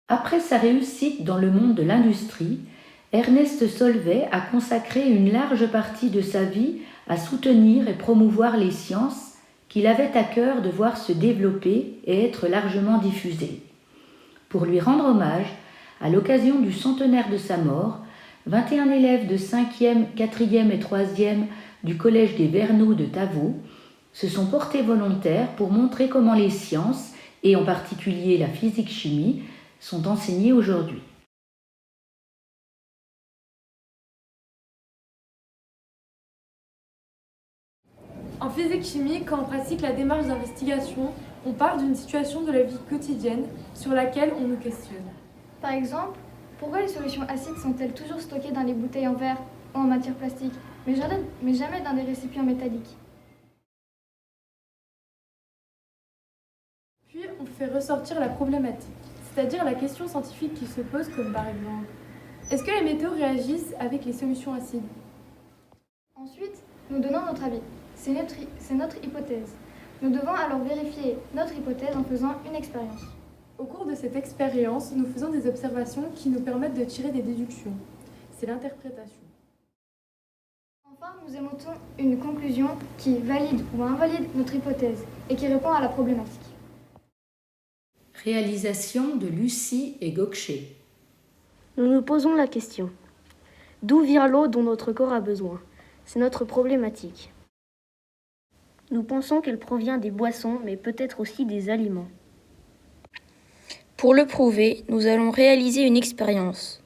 Après sa réussite dans le monde de l'industrie, Ernest Solvay a consacré une large partie de sa vie à soutenir et promouvoir les sciences qu'il avait à cœur de voir se développer et être largement diffusées. Pour lui rendre hommage, à l'occasion du centenaire de sa mort, 21 élèves de 5e, 4e et 3e du Collège des Verneaux de Tavaux se sont portés volontaires pour montrer comment les sciences, et en particulier la physique-chimie, sont enseignées aujourd'hui. En physique-chimie, quand on pratique la démarche d'investigation, on part d'une situation de la vie quotidienne sur laquelle on nous questionne. Par exemple, pourquoi les solutions acides sont-elles toujours stockées dans les bouteilles en verre ou en matière plastique, mais jamais dans des récipients métalliques? Puis on fait ressortir la problématique, c'est-à-dire la question scientifique qui se pose comme par exemple, est-ce que les métaux réagissent avec les solutions acides? Ensuite, nous donnons notre avis. C'est notre hypothèse. Nous devons alors vérifier notre hypothèse en faisant une expérience. Au cours de cette expérience, nous faisons des observations qui nous permettent de tirer des déductions. C'est l'interprétation. Enfin, nous émettons une conclusion qui valide ou invalide notre hypothèse et qui répond à la problématique. Réalisation de Lucie et Gokché. Nous nous posons la question. D'où vient l'eau dont notre corps a besoin? C'est notre problématique. Nous pensons qu'elle provient des boissons, mais peut-être aussi des aliments. Pour le prouver, nous allons réaliser une expérience.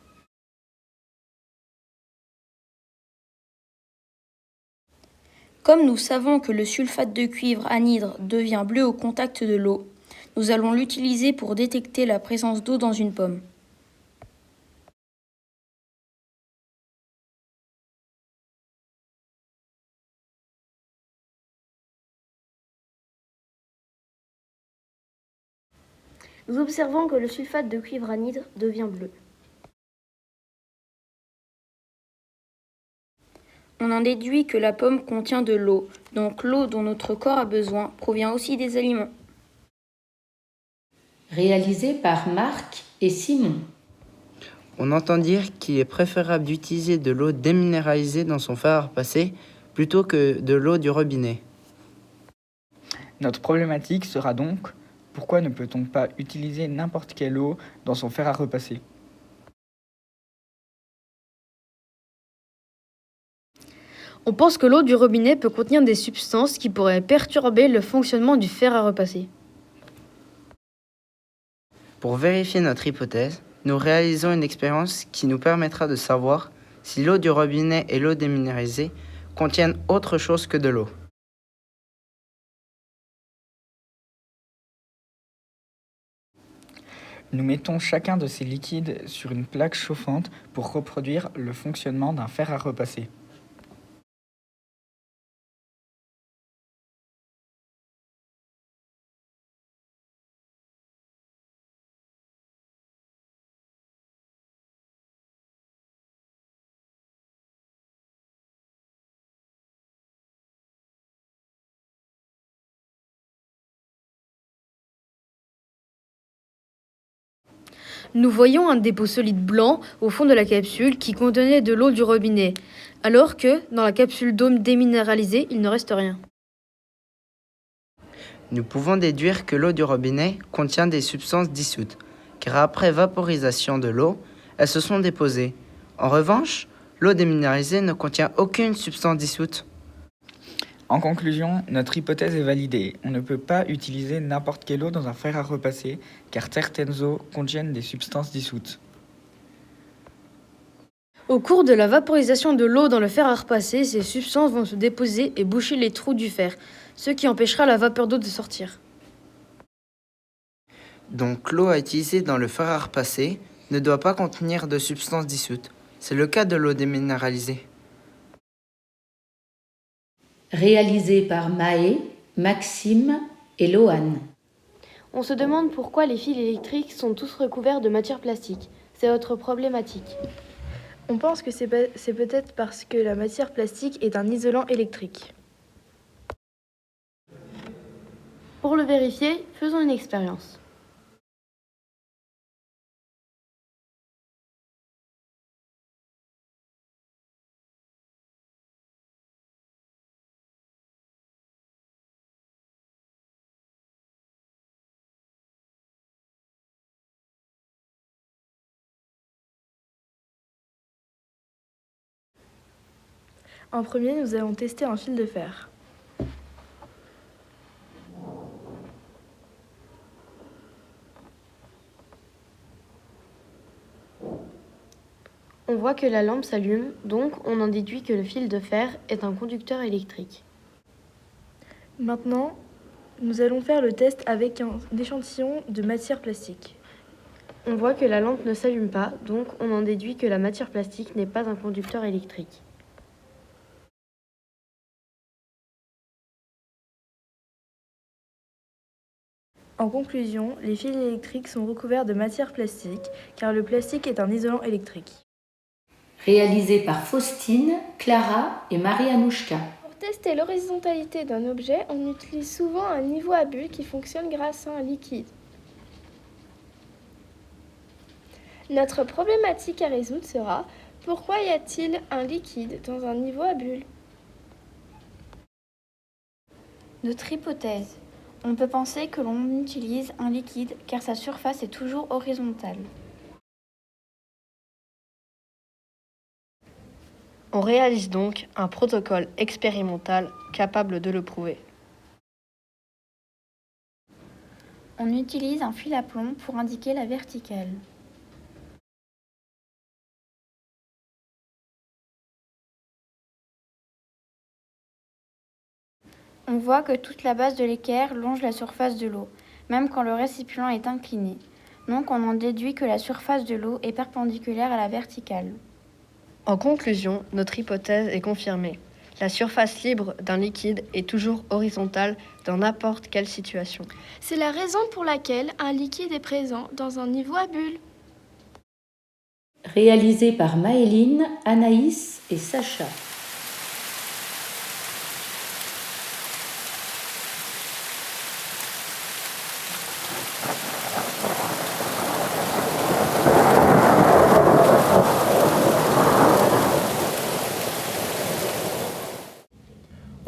Comme nous savons que le sulfate de cuivre anhydre devient bleu au contact de l'eau, nous allons l'utiliser pour détecter la présence d'eau dans une pomme. Nous observons que le sulfate de cuivre anhydre devient bleu. On en déduit que la pomme contient de l'eau, donc l'eau dont notre corps a besoin provient aussi des aliments. Réalisé par Marc et Simon. On entend dire qu'il est préférable d'utiliser de l'eau déminéralisée dans son fer à repasser plutôt que de l'eau du robinet. Notre problématique sera donc, pourquoi ne peut-on pas utiliser n'importe quelle eau dans son fer à repasser? On pense que l'eau du robinet peut contenir des substances qui pourraient perturber le fonctionnement du fer à repasser. Pour vérifier notre hypothèse, nous réalisons une expérience qui nous permettra de savoir si l'eau du robinet et l'eau déminéralisée contiennent autre chose que de l'eau. Nous mettons chacun de ces liquides sur une plaque chauffante pour reproduire le fonctionnement d'un fer à repasser. Nous voyons un dépôt solide blanc au fond de la capsule qui contenait de l'eau du robinet, alors que, dans la capsule d'eau déminéralisée, il ne reste rien. Nous pouvons déduire que l'eau du robinet contient des substances dissoutes, car après vaporisation de l'eau, elles se sont déposées. En revanche, l'eau déminéralisée ne contient aucune substance dissoute. En conclusion, notre hypothèse est validée. On ne peut pas utiliser n'importe quelle eau dans un fer à repasser, car certaines eaux contiennent des substances dissoutes. Au cours de la vaporisation de l'eau dans le fer à repasser, ces substances vont se déposer et boucher les trous du fer, ce qui empêchera la vapeur d'eau de sortir. Donc l'eau à utiliser dans le fer à repasser ne doit pas contenir de substances dissoutes. C'est le cas de l'eau déminéralisée. Réalisé par Maë, Maxime et Lohan. On se demande pourquoi les fils électriques sont tous recouverts de matière plastique. C'est votre problématique. On pense que c'est peut-être parce que la matière plastique est un isolant électrique. Pour le vérifier, faisons une expérience. En premier, nous allons tester un fil de fer. On voit que la lampe s'allume, donc on en déduit que le fil de fer est un conducteur électrique. Maintenant, nous allons faire le test avec un échantillon de matière plastique. On voit que la lampe ne s'allume pas, donc on en déduit que la matière plastique n'est pas un conducteur électrique. En conclusion, les fils électriques sont recouverts de matière plastique, car le plastique est un isolant électrique. Réalisé par Faustine, Clara et Marie-Anouchka. Pour tester l'horizontalité d'un objet, on utilise souvent un niveau à bulles qui fonctionne grâce à un liquide. Notre problématique à résoudre sera: pourquoi y a-t-il un liquide dans un niveau à bulles? Notre hypothèse. On peut penser que l'on utilise un liquide car sa surface est toujours horizontale. On réalise donc un protocole expérimental capable de le prouver. On utilise un fil à plomb pour indiquer la verticale. On voit que toute la base de l'équerre longe la surface de l'eau, même quand le récipient est incliné. Donc on en déduit que la surface de l'eau est perpendiculaire à la verticale. En conclusion, notre hypothèse est confirmée. La surface libre d'un liquide est toujours horizontale dans n'importe quelle situation. C'est la raison pour laquelle un liquide est présent dans un niveau à bulles. Réalisé par Maëline, Anaïs et Sacha.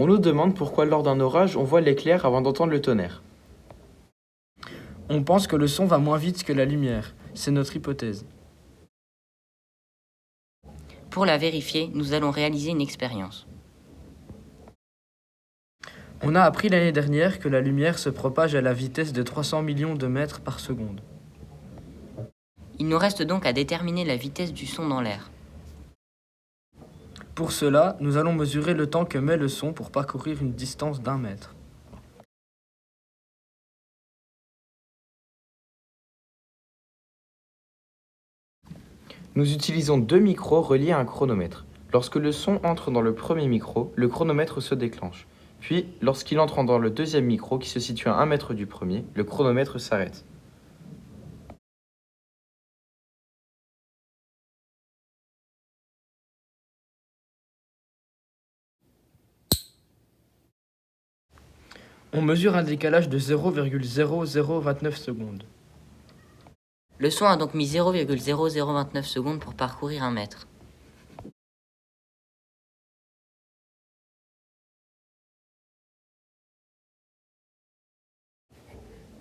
On nous demande pourquoi lors d'un orage on voit l'éclair avant d'entendre le tonnerre. On pense que le son va moins vite que la lumière. C'est notre hypothèse. Pour la vérifier, nous allons réaliser une expérience. On a appris l'année dernière que la lumière se propage à la vitesse de 300 millions de mètres par seconde. Il nous reste donc à déterminer la vitesse du son dans l'air. Pour cela, nous allons mesurer le temps que met le son pour parcourir une distance d'1 mètre. Nous utilisons 2 micros reliés à un chronomètre. Lorsque le son entre dans le premier micro, le chronomètre se déclenche. Puis, lorsqu'il entre dans le deuxième micro qui se situe à 1 mètre du premier, le chronomètre s'arrête. On mesure un décalage de 0,0029 secondes. Le son a donc mis 0,0029 secondes pour parcourir 1 mètre.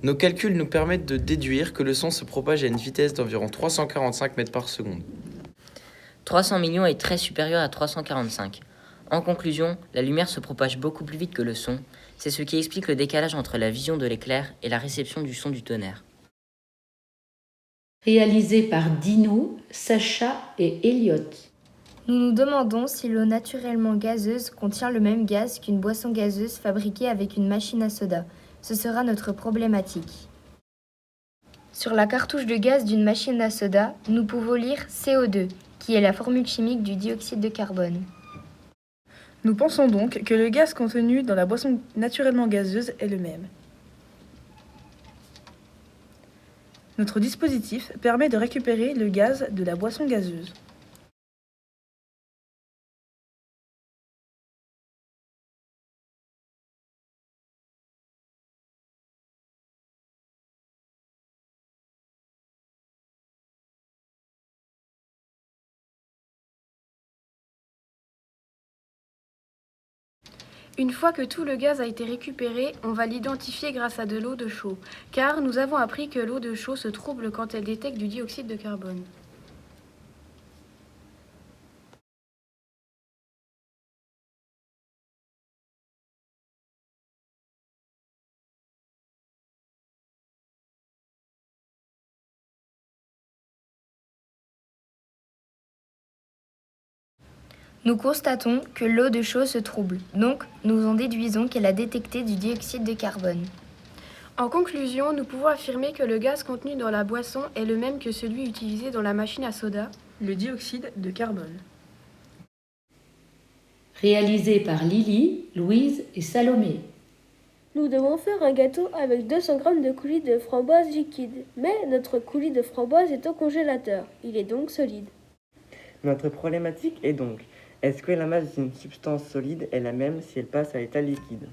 Nos calculs nous permettent de déduire que le son se propage à une vitesse d'environ 345 mètres par seconde. 300 millions est très supérieur à 345. En conclusion, la lumière se propage beaucoup plus vite que le son. C'est ce qui explique le décalage entre la vision de l'éclair et la réception du son du tonnerre. Réalisé par Dino, Sacha et Elliot. Nous nous demandons si l'eau naturellement gazeuse contient le même gaz qu'une boisson gazeuse fabriquée avec une machine à soda. Ce sera notre problématique. Sur la cartouche de gaz d'une machine à soda, nous pouvons lire CO2, qui est la formule chimique du dioxyde de carbone. Nous pensons donc que le gaz contenu dans la boisson naturellement gazeuse est le même. Notre dispositif permet de récupérer le gaz de la boisson gazeuse. Une fois que tout le gaz a été récupéré, on va l'identifier grâce à de l'eau de chaux, car nous avons appris que l'eau de chaux se trouble quand elle détecte du dioxyde de carbone. Nous constatons que l'eau de chaux se trouble, donc nous en déduisons qu'elle a détecté du dioxyde de carbone. En conclusion, nous pouvons affirmer que le gaz contenu dans la boisson est le même que celui utilisé dans la machine à soda, le dioxyde de carbone. Réalisé par Lily, Louise et Salomé. Nous devons faire un gâteau avec 200 g de coulis de framboise liquide, mais notre coulis de framboise est au congélateur, il est donc solide. Notre problématique est donc, est-ce que la masse d'une substance solide est la même si elle passe à l'état liquide?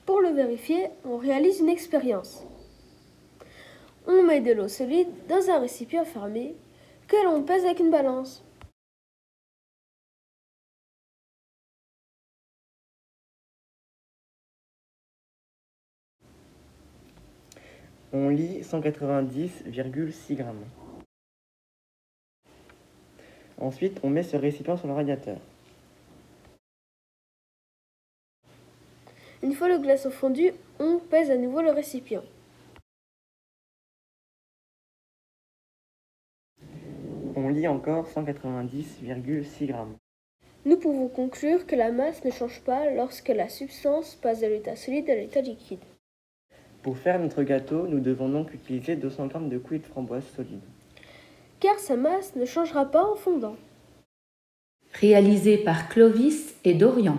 Pour le vérifier, on réalise une expérience. On met de l'eau solide dans un récipient fermé que l'on pèse avec une balance. On lit 190,6 g. Ensuite, on met ce récipient sur le radiateur. Une fois le glaçon fondu, on pèse à nouveau le récipient. On lit encore 190,6 g. Nous pouvons conclure que la masse ne change pas lorsque la substance passe de l'état solide à l'état liquide. Pour faire notre gâteau, nous devons donc utiliser 200 g de coulis de framboise solide. Car sa masse ne changera pas en fondant. Réalisé par Clovis et Dorian.